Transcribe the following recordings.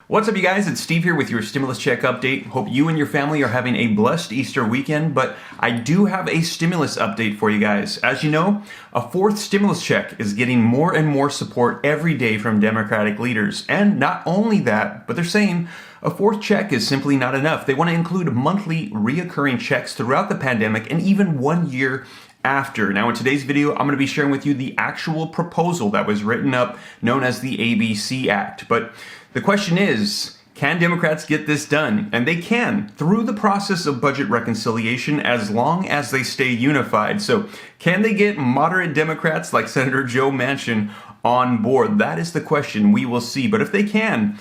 What's up, you guys? It's Steve here with your stimulus check update. Hope you and your family are having a blessed Easter weekend, but I do have a stimulus update for you guys. As you know, a fourth stimulus check is getting more and more support every day from Democratic leaders. And not only that, but they're saying a fourth check is simply not enough. They want to include monthly reoccurring checks throughout the pandemic and even 1 year after. Now, in today's video, I'm going to be sharing with you the actual proposal that was written up, known as the ABC Act. But the question is, can Democrats get this done? And they can, through the process of budget reconciliation, as long as they stay unified. So can they get moderate Democrats like Senator Joe Manchin on board? That is the question. We will see. But if they can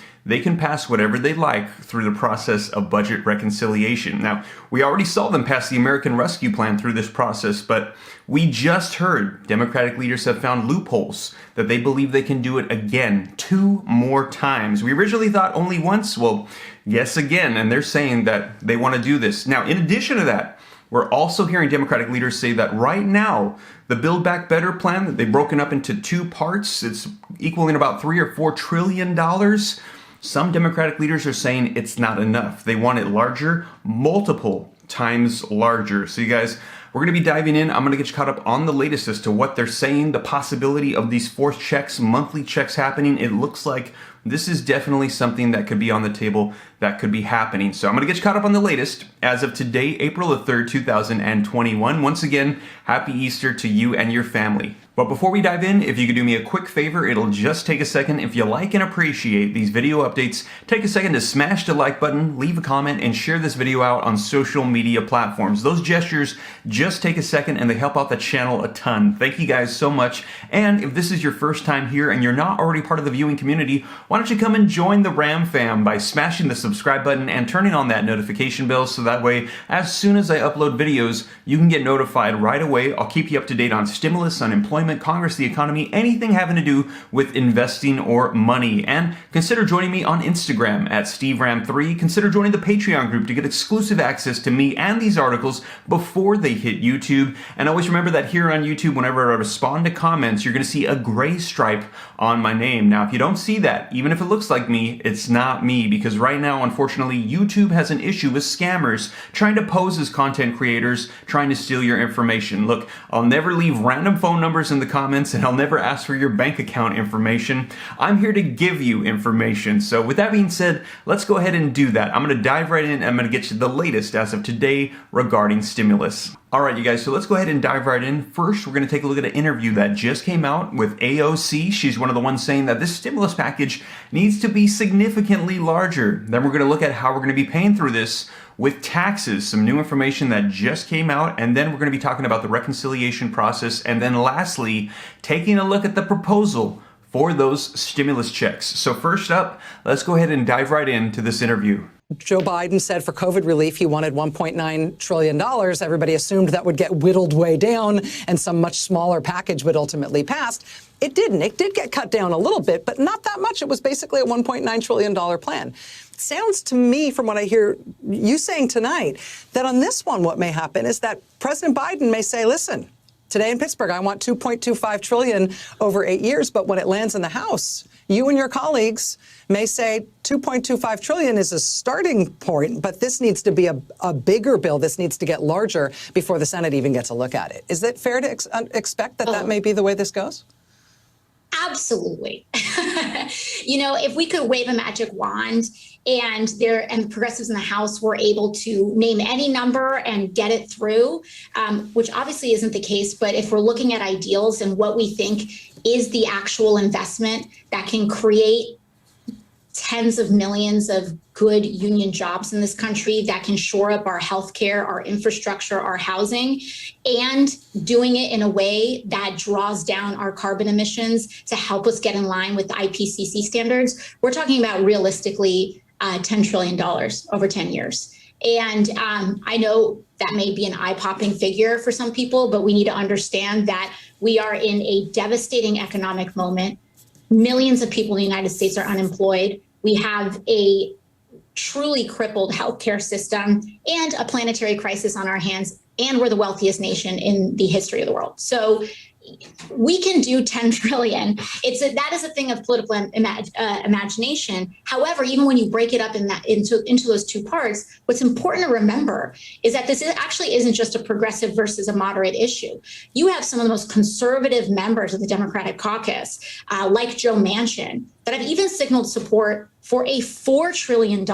pass whatever they like through the process of budget reconciliation. Now, we already saw them pass the American Rescue Plan through this process, but we just heard Democratic leaders have found loopholes that they believe they can do it again 2 more times. We originally thought only once. Well, yes, again. And they're saying that they want to do this. Now, in addition to that, we're also hearing Democratic leaders say that right now, the Build Back Better plan, that they've broken up into 2 parts, it's equaling about $3 or $4 trillion. Some Democratic leaders are saying it's not enough. They want it larger, multiple times larger. So you guys, we're going to be diving in. I'm going to get you caught up on the latest as to what they're saying, the possibility of these fourth checks, monthly checks happening. It looks like this is definitely something that could be on the table, that could be happening. So I'm going to get you caught up on the latest as of today, April the 3rd, 2021. Once again, happy Easter to you and your family. But before we dive in, if you could do me a quick favor, it'll just take a second. If you like and appreciate these video updates, take a second to smash the like button, leave a comment, and share this video out on social media platforms. Those gestures just take a second and they help out the channel a ton. Thank you guys so much. And if this is your first time here and you're not already part of the viewing community, why don't you come and join the Ram fam by smashing the subscribe button and turning on that notification bell so that way, as soon as I upload videos, you can get notified right away. I'll keep you up to date on stimulus, unemployment, Congress, the economy, anything having to do with investing or money. And consider joining me on Instagram at SteveRam3. Consider joining the Patreon group to get exclusive access to me and these articles before they hit YouTube. And always remember that here on YouTube, whenever I respond to comments, you're going to see a gray stripe on my name. Now, if you don't see that, even if it looks like me, it's not me, because right now, unfortunately, YouTube has an issue with scammers trying to pose as content creators, trying to steal your information. Look, I'll never leave random phone numbers in the comments, and I'll never ask for your bank account information. I'm here to give you information. So with that being said, let's go ahead and do that. I'm going to dive right in and I'm going to get you the latest as of today regarding stimulus. All right, you guys, so let's go ahead and dive right in. First, we're going to take a look at an interview that just came out with AOC. She's one of the ones saying that this stimulus package needs to be significantly larger. Then we're going to look at how we're going to be paying through this with taxes, some new information that just came out, and then we're going to be talking about the reconciliation process, and then lastly, taking a look at the proposal for those stimulus checks. So first up, let's go ahead and dive right into this interview. Joe Biden said for COVID relief, he wanted $1.9 trillion. Everybody assumed that would get whittled way down and some much smaller package would ultimately pass. It didn't. It did get cut down a little bit, but not that much. It was basically a $1.9 trillion plan. Sounds to me, from what I hear you saying tonight, that on this one, what may happen is that President Biden may say, listen, today in Pittsburgh, I want $2.25 trillion over 8 years. But when it lands in the House, you and your colleagues may say $2.25 trillion is a starting point, but this needs to be a bigger bill. This needs to get larger before the Senate even gets a look at it. Is it fair to expect that that may be the way this goes? Absolutely. You know, if we could wave a magic wand and the progressives in the House were able to name any number and get it through, which obviously isn't the case, but if we're looking at ideals and what we think is the actual investment that can create tens of millions of good union jobs in this country, that can shore up our healthcare, our infrastructure, our housing, and doing it in a way that draws down our carbon emissions to help us get in line with the IPCC standards, we're talking about realistically $10 trillion over 10 years. And I know that may be an eye-popping figure for some people, but we need to understand that we are in a devastating economic moment. Millions of people in the United States are unemployed. We have a truly crippled healthcare system and a planetary crisis on our hands, and we're the wealthiest nation in the history of the world. So we can do 10 trillion. That is a thing of political imagination. However, even when you break it up into those two parts, what's important to remember is that this actually isn't just a progressive versus a moderate issue. You have some of the most conservative members of the Democratic caucus, like Joe Manchin, that have even signaled support for a $4 trillion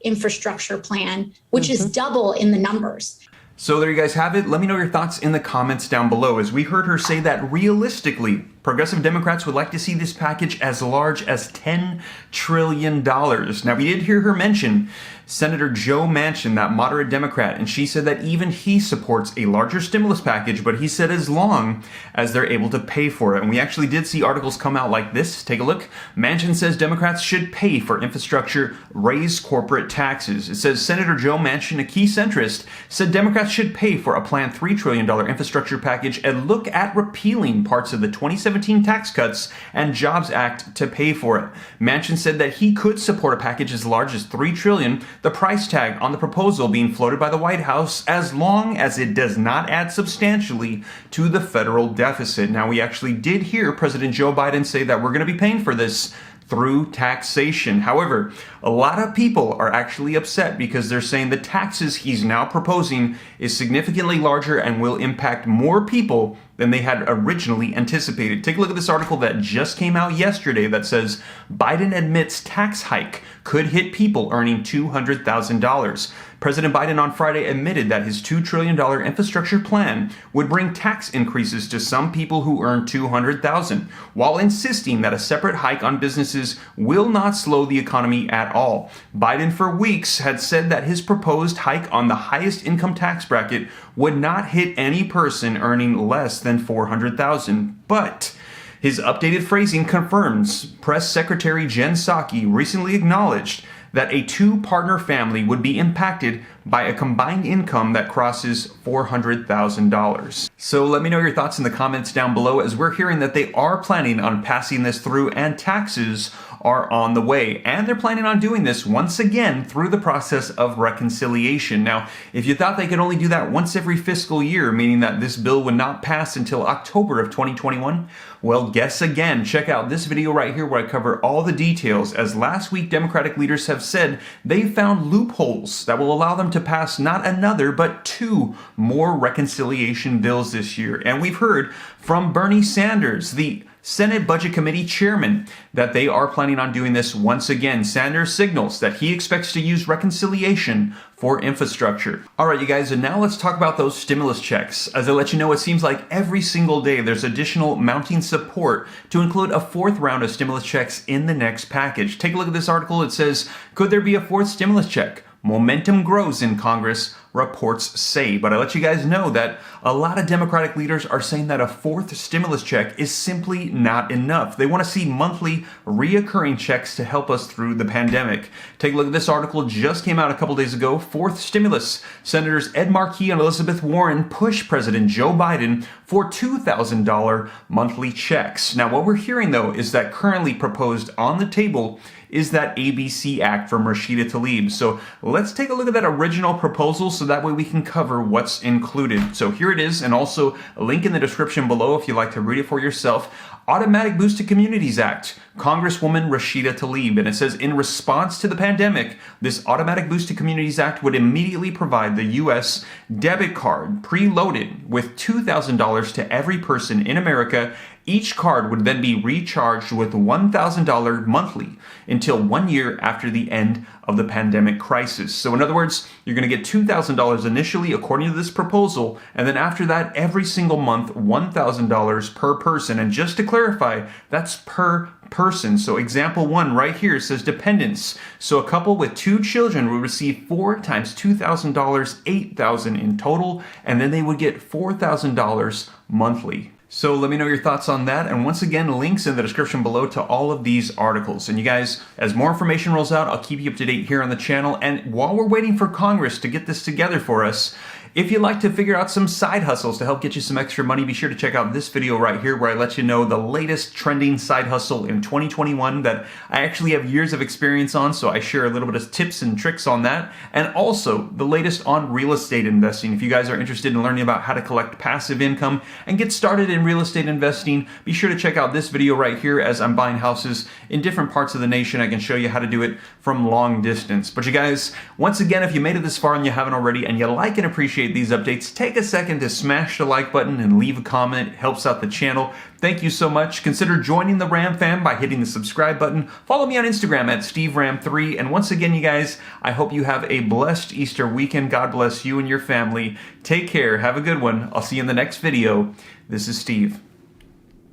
infrastructure plan, which is double in the numbers. So there you guys have it. Let me know your thoughts in the comments down below, as we heard her say that realistically, progressive Democrats would like to see this package as large as $10 trillion. Now, we did hear her mention Senator Joe Manchin, that moderate Democrat, and she said that even he supports a larger stimulus package, but he said as long as they're able to pay for it. And we actually did see articles come out like this. Take a look. Manchin says Democrats should pay for infrastructure, raise corporate taxes. It says Senator Joe Manchin, a key centrist, said Democrats should pay for a planned $3 trillion infrastructure package and look at repealing parts of the 2017 Tax Cuts and Jobs Act to pay for it. Manchin said that he could support a package as large as $3 trillion, the price tag on the proposal being floated by the White House, as long as it does not add substantially to the federal deficit. Now, we actually did hear President Joe Biden say that we're going to be paying for this through taxation. However, a lot of people are actually upset because they're saying the taxes he's now proposing is significantly larger and will impact more people than they had originally anticipated. Take a look at this article that just came out yesterday that says Biden admits tax hike could hit people earning $200,000. President Biden on Friday admitted that his $2 trillion infrastructure plan would bring tax increases to some people who earn $200,000, while insisting that a separate hike on businesses will not slow the economy at all. Biden for weeks had said that his proposed hike on the highest income tax bracket would not hit any person earning less than $400,000. But his updated phrasing confirms Press Secretary Jen Psaki recently acknowledged that a two-partner family would be impacted by a combined income that crosses $400,000. So let me know your thoughts in the comments down below, as we're hearing that they are planning on passing this through and taxes are on the way. And they're planning on doing this once again through the process of reconciliation. Now, if you thought they could only do that once every fiscal year, meaning that this bill would not pass until October of 2021, well, guess again. Check out this video right here where I cover all the details, as last week Democratic leaders have said they found loopholes that will allow them to pass not another, but two more reconciliation bills this year. And we've heard from Bernie Sanders, the Senate Budget Committee chairman, that they are planning on doing this once again. Sanders signals that he expects to use reconciliation for infrastructure. All right, you guys, and now let's talk about those stimulus checks. As I let you know, it seems like every single day there's additional mounting support to include a fourth round of stimulus checks in the next package. Take a look at this article. It says, could there be a fourth stimulus check? Momentum grows in Congress, reports say. But I let you guys know that a lot of Democratic leaders are saying that a fourth stimulus check is simply not enough. They want to see monthly reoccurring checks to help us through the pandemic. Take a look at this article, just came out a couple days ago. Fourth stimulus. Senators Ed Markey and Elizabeth Warren push President Joe Biden for $2,000 monthly checks. Now, what we're hearing, though, is that currently proposed on the table is that ABC Act from Rashida Tlaib. So let's take a look at that original proposal so that way we can cover what's included. So here it is, and also a link in the description below if you'd like to read it for yourself. Automatic Boost to Communities Act, Congresswoman Rashida Tlaib. And it says, in response to the pandemic, this Automatic Boost to Communities Act would immediately provide the U.S. debit card preloaded with $2,000 to every person in America. Each card would then be recharged with $1,000 monthly until 1 year after the end of the pandemic crisis. So in other words, you're going to get $2,000 initially according to this proposal, and then after that, every single month, $1,000 per person. And just to clarify, that's per person. So example 1 right here says dependents. So a couple with 2 children would receive 4 times $2,000, $8,000 in total, and then they would get $4,000 monthly. So let me know your thoughts on that. And once again, links in the description below to all of these articles. And you guys, as more information rolls out, I'll keep you up to date here on the channel. And while we're waiting for Congress to get this together for us, If you'd like to figure out some side hustles to help get you some extra money, be sure to check out this video right here where I let you know the latest trending side hustle in 2021 that I actually have years of experience on, so I share a little bit of tips and tricks on that, and also the latest on real estate investing. If you guys are interested in learning about how to collect passive income and get started in real estate investing, be sure to check out this video right here as I'm buying houses in different parts of the nation. I can show you how to do it from long distance. But you guys, once again, if you made it this far and you haven't already and you like and appreciate these updates, take a second to smash the like button and leave a comment. It helps out the channel. Thank you so much. Consider joining the Ram fam by hitting the subscribe button. Follow me on Instagram at SteveRam3. And once again, you guys, I hope you have a blessed Easter weekend. God bless you and your family. Take care. Have a good one. I'll see you in the next video. This is Steve.